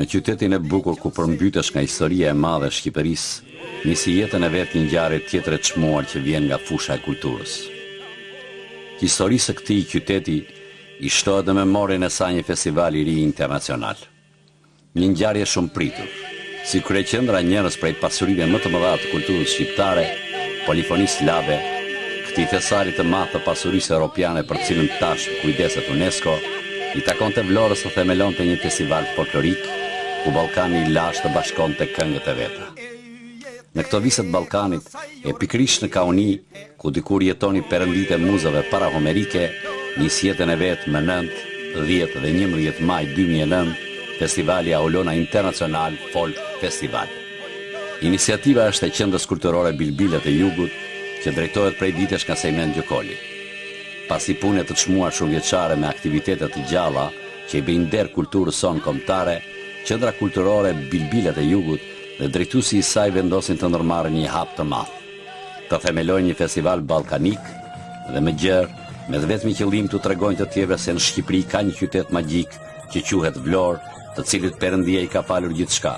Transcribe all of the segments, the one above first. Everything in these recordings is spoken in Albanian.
Në qytetin e bukur ku përmbytesh nga historia e madhe e Shqipërisë, nisi jetën e vet një ngjarje tjetër e çmuar që vjen nga fusha e kulturës. Historisë së këtij qyteti i shtohet në memorien e saj një festival i ri internacional. Një ngjarje shumë pritur, si kryeqendra njerëz prej pasurive më të mëdha të kulturës shqiptare, polifonia slave, këtij thesari të madh të pasurisë europiane për cilën tash kujdeset UNESCO, i takonte Vlorës të themelonte një festival folklorik ku Ballkani i lashtë të bashkonte këngët e veta. Në këto vise të Ballkanit, e pikërisht në Kauni, ku dikur jetoni perënditë e muzave parahomerike, nis jetën e vet më 9, 10 dhe 11 maj 2009, festivali Aulona Internacional Folk Festival. Iniciativa është e Qendrës Kulturore Bilbilat e Jugut, që drejtohet prej ditësh nga Sejmen Gjokoli. Pasi punë të çmuar shumëvjeçare me aktivitete të gjalla që i bëjnë nder kulturës sonë kombëtare, Qendra Kulturore Bilbilat e Jugut dhe drejtuesi i saj vendosin të ndërmarrin një hap të madh, të themelojnë një festival ballkanik dhe me gjerë, me vetëm qëllim të tregojnë të tjerëve se në Shqipëri ka një qytet magjik që quhet Vlorë, të cilit Perëndia i ka falur gjithçka,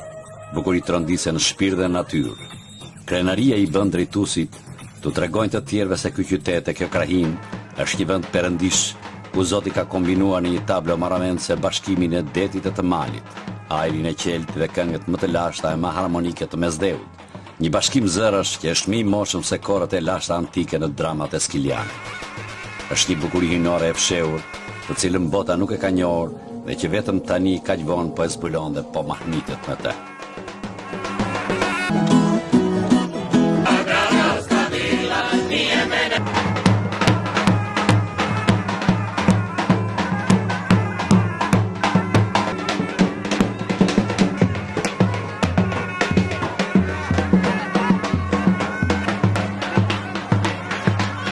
bukuri trondise në shpirt dhe natyrë. Krenaria i bën drejtuesit të tregojnë të tjerëve se ky qytet e kjo krahin është një vend perëndish ku Zoti ka kombinuar në një tablo marramense bashkimin e detit e të malit, ajrin e qeltë dhe këngët më të lashta e më harmonike të mesdheut. Një bashkim zërash që është më i moshëm se korët e lashta antike në dramat e Skilianit. Është një bukuri hinore e fshehur, të cilën bota nuk e ka njohur dhe që vetëm tani kaq vonë po e zbulon dhe po mahnitet me të.